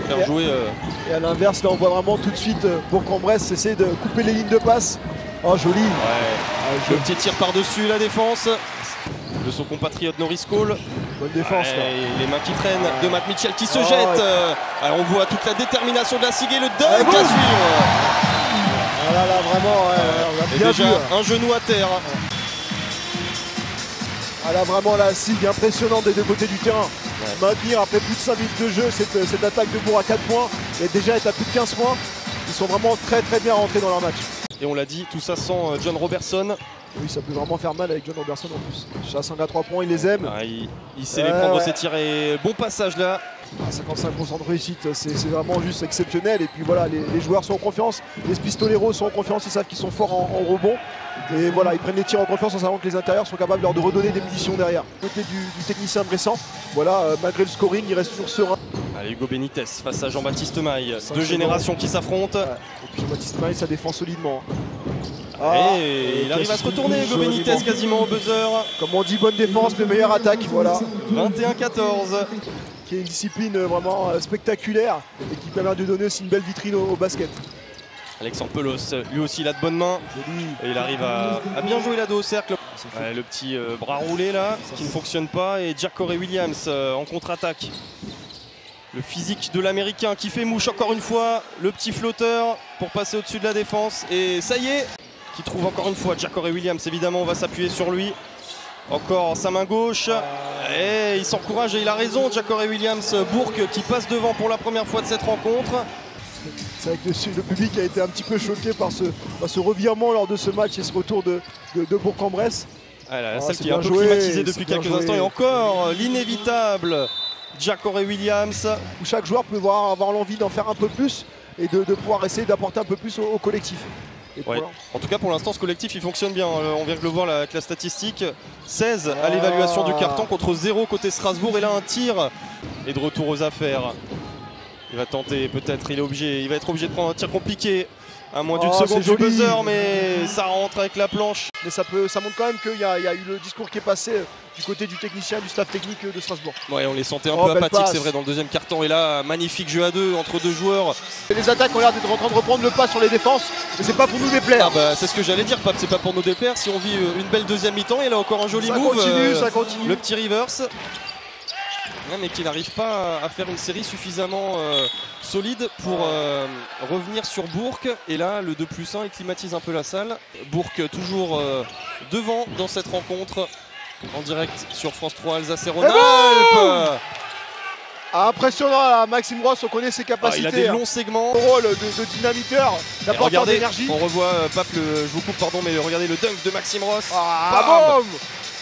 Faire jouer. Et à l'inverse, là on voit vraiment tout de suite Bourg-en-Bresse essayer de couper les lignes de passe. Oh joli. Ouais. Le petit tir par-dessus la défense de son compatriote Norris Cole. Bonne défense là. Et les mains qui traînent de Matt Mitchell qui se jette. Alors on voit toute la détermination de la SIG et le dunk à suivre. Ah là vraiment, on a bien déjà vu, un genou à terre. Ah là vraiment la SIG impressionnante des deux côtés du terrain. Maintenir après plus de 5 minutes de jeu cette attaque de Bourg à 4 points et déjà être à plus de 15 points. Ils sont vraiment très bien rentrés dans leur match. Et on l'a dit, tout ça sans John Robertson. Oui, ça peut vraiment faire mal avec John Robertson en plus. Chasse à 3 points, il les aime. Il sait les prendre ses tirs et bon passage là. 55% de réussite, c'est vraiment juste exceptionnel. Et puis voilà, les joueurs sont en confiance, les pistoleros sont en confiance, ils savent qu'ils sont forts en rebond. Et voilà, ils prennent les tirs en confiance en savant que les intérieurs sont capables de redonner des munitions derrière. Côté du technicien Bressan, voilà, malgré le scoring, il reste toujours serein. Allez, Hugo Benitez face à Jean-Baptiste Maille. Deux générations qui s'affrontent. Et puis Jean-Baptiste Maille, ça défend solidement. Et il arrive à se retourner, Hugo Benitez quasiment au buzzer. Comme on dit, bonne défense mais meilleure attaque, voilà. 21-14. Qui est une discipline vraiment spectaculaire et qui permet de donner aussi une belle vitrine au basket. Alexandre Pelos, lui aussi il a de bonnes mains. Et il arrive à bien jouer la dos au cercle. Le petit bras roulé là, qui ne fonctionne pas. Et Ja'Corey Williams en contre-attaque. Le physique de l'américain qui fait mouche encore une fois. Le petit flotteur pour passer au-dessus de la défense. Et ça y est, qui trouve encore une fois Ja'Corey Williams. Évidemment, on va s'appuyer sur lui. Encore sa main gauche. Et il s'encourage et il a raison. Ja'Corey Williams, Bourg qui passe devant pour la première fois de cette rencontre. C'est vrai que le public a été un petit peu choqué par ce revirement lors de ce match et ce retour de Bourg-en-Bresse. La salle qui est un peu climatisée depuis quelques instants. Et encore l'inévitable Ja'Corey Williams. Où chaque joueur peut avoir l'envie d'en faire un peu plus et de pouvoir essayer d'apporter un peu plus au collectif. Ouais. En tout cas pour l'instant ce collectif il fonctionne bien, on vient de le voir avec la statistique. 16 à l'évaluation du carton contre 0 côté Strasbourg et là un tir et de retour aux affaires. Il va tenter peut-être, il va être obligé de prendre un tir compliqué à moins d'une seconde du buzzer mais ça rentre avec la planche. Mais ça montre quand même qu'il y a eu le discours qui est passé du côté du technicien, du staff technique de Strasbourg. Ouais, on les sentait un peu apathiques, c'est vrai, dans le deuxième carton. Et là, magnifique jeu à deux entre deux joueurs. Et les attaques ont l'air d'être en train de reprendre le pas sur les défenses, mais c'est pas pour nous déplaire. C'est ce que j'allais dire, Pape, c'est pas pour nous déplaire. Si on vit une belle deuxième mi-temps, et là encore un joli move. Ça continue. Le petit reverse. Mais qui n'arrive pas à faire une série suffisamment solide pour revenir sur Bourg. Et là, le 2+1, il climatise un peu la salle. Bourg toujours devant dans cette rencontre. En direct sur France 3 Alsace et Rhône-Alpes. Impressionnant là, Maxime Ross, on connaît ses capacités. Il a des longs segments. Son rôle de dynamiteur, d'apporteur d'énergie. On revoit Pape, je vous coupe pardon, mais regardez le dunk de Maxime Ross.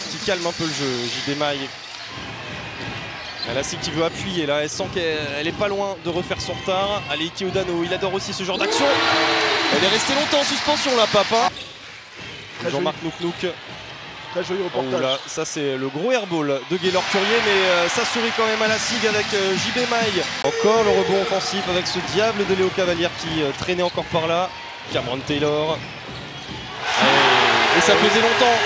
Qui calme un peu le jeu, JD Maille. La SIG qui veut appuyer là, elle sent qu'elle est pas loin de refaire son retard. Allez, Ike Udano, il adore aussi ce genre d'action. Elle est restée longtemps en suspension là, Pape. Jean-Marc Nouknouk. Très joli reportage. Là, ça c'est le gros airball de Gaylor Curier, mais ça sourit quand même à la SIG avec JB Maille. Encore le rebond offensif avec ce diable de Léo Cavalière qui traînait encore par là. Cameron Taylor. Et ça faisait longtemps.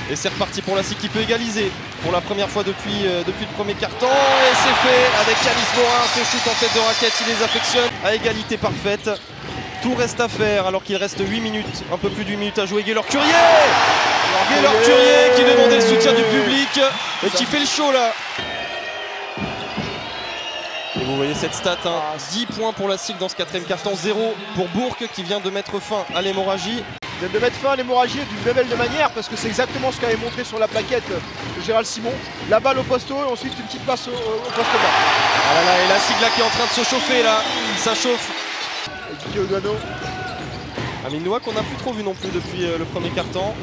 Et c'est reparti pour la SIG qui peut égaliser pour la première fois depuis le premier carton. Et c'est fait avec Yanis Morin, ce shoot en tête de raquette, il les affectionne à égalité parfaite. Tout reste à faire alors qu'il reste 8 minutes, un peu plus d'8 minutes à jouer. Gaylor Curier qui demandait le soutien du public et qui fait le show là. Et vous voyez cette stat, 10 points pour la SIG dans ce quatrième carton, 0 pour Bourg qui vient de mettre fin à l'hémorragie. Il vient de mettre fin à l'hémorragie d'une belle de manière parce que c'est exactement ce qu'avait montré sur la plaquette de Gérald Simon. La balle au poste haut et ensuite une petite passe au poste bas. Ah là là, et la SIG là qui est en train de se chauffer là, ça chauffe. Aminoua qu'on n'a plus trop vu non plus depuis le premier carton.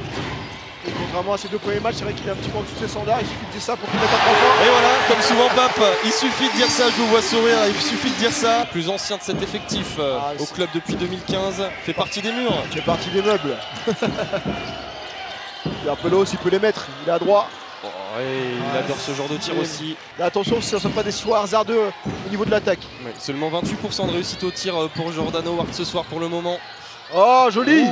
Et contrairement à ses deux premiers matchs, c'est vrai qu'il est un petit peu en dessous de ses standards, il suffit de dire ça pour qu'il mette un 3 points. Et voilà, comme souvent Pape, il suffit de dire ça, je vous vois sourire, il suffit de dire ça. Plus ancien de cet effectif au club depuis 2015, fait partie des murs. Fait partie des meubles. Et un Pelos, il peut les mettre, il est à droit. Il adore ce genre de tir aussi. Et attention, ce ne sont pas des choix hasardeux au niveau de l'attaque. Seulement 28% de réussite au tir pour Jordan Howard ce soir pour le moment. Oh, joli!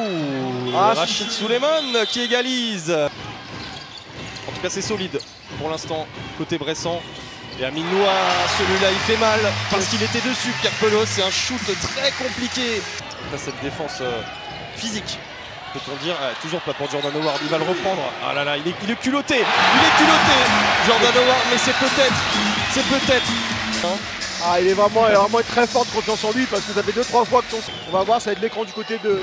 Rachid Suleiman qui égalise. En tout cas, c'est solide pour l'instant, côté Bressan. Et Aminois, celui-là il fait mal parce qu'il était dessus. Pierre Pelot, c'est un shoot très compliqué. Après cette défense physique, peut-on dire, toujours pas pour Jordan Howard, il va le reprendre. Ah là là, il est culotté, Jordan Howard, mais c'est peut-être. Hein, ah, il est vraiment très fort de confiance en lui parce que ça fait 2-3 fois que on va voir, ça va être l'écran du côté de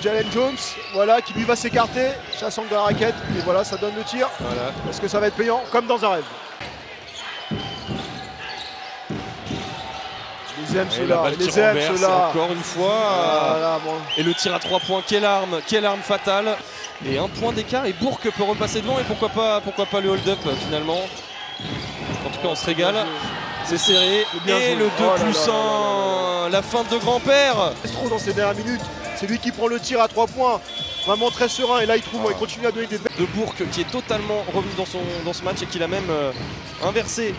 Jalen Jones, voilà, qui lui va s'écarter, chasse angle de la raquette, et voilà, ça donne le tir. voilà. Parce que ça va être payant, comme dans un rêve. Les aime ceux-là, encore une fois. Voilà, bon. Et le tir à 3 points, quelle arme fatale. Et un point d'écart et Bourque peut repasser devant et pourquoi pas le hold-up finalement. En tout cas on se régale. C'est serré. Et le 2+1, la feinte de grand-père. C'est trop dans ces dernières minutes. C'est lui qui prend le tir à 3 points. Vraiment très serein. Et là il continue à donner des de Bourque qui est totalement revenu dans ce match et qui l'a même inversé.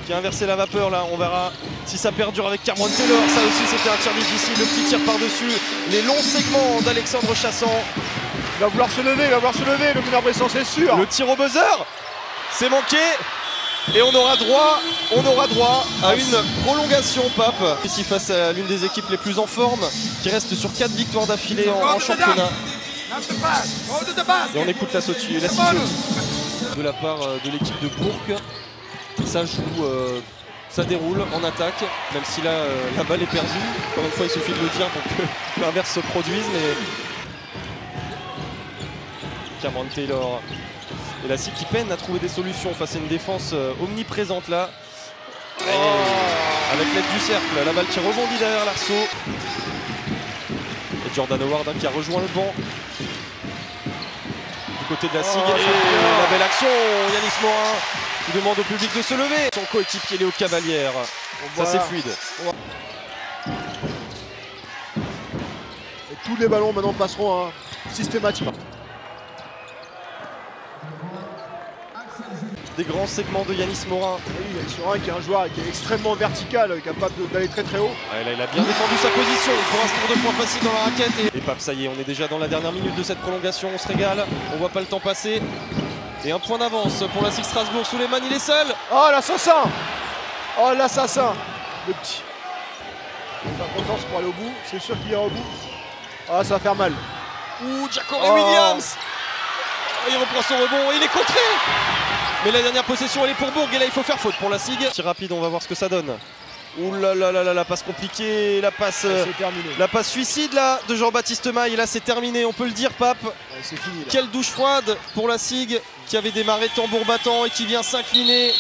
Qui a inversé la vapeur là, on verra si ça perdure avec Cameron Taylor. Ça aussi c'était un tir difficile, le petit tir par-dessus. Les longs segments d'Alexandre Chassant. Il va vouloir se lever, le meneur Bressan c'est sûr. Le tir au buzzer, c'est manqué. Et on aura droit à une prolongation, Pape. Ici face à l'une des équipes les plus en forme, qui reste sur 4 victoires d'affilée en championnat. Et on écoute la siffleuse de la part de l'équipe de Bourque. Ça joue, ça déroule en attaque, même si là la balle est perdue. Encore une fois, il suffit de le dire pour que l'inverse se produise. Mais Cameron Taylor et la SIG qui peine à trouver des solutions face à une défense omniprésente là. Avec l'aide du cercle, la balle qui rebondit derrière l'arceau. Et Jordan Howard qui a rejoint le banc. Du côté de la SIG, et la belle action, Yanis Morin. Il demande au public de se lever. Son coéquipier Léo Cavalière. Ça c'est fluide. Et tous les ballons maintenant passeront systématiquement. Des grands segments de Yanis Morin. Oui, Yanis Morin qui est un joueur qui est extrêmement vertical, capable d'aller très très haut. Ouais, là, il a bien défendu sa position pour un score de points facile dans la raquette. Et Pape, ça y est, on est déjà dans la dernière minute de cette prolongation. On se régale. On voit pas le temps passer. Et un point d'avance pour la SIG Strasbourg. Souleymane, il est seul. Oh l'assassin. Oh l'assassin. Le petit. Il va content pour aller au bout. C'est sûr qu'il ira au bout. Ah, ça va faire mal. Ouh, Ja'Cory Williams. Il reprend son rebond et il est contré. Mais la dernière possession, elle est pour Bourg. Et là, il faut faire faute pour la SIG. Tir rapide, on va voir ce que ça donne. Ouh là là là là, la passe compliquée, la passe suicide là de Jean-Baptiste Maille. Là c'est terminé, on peut le dire, Pape. Ouais, c'est fini, là. Quelle douche froide pour la SIG qui avait démarré tambour battant et qui vient s'incliner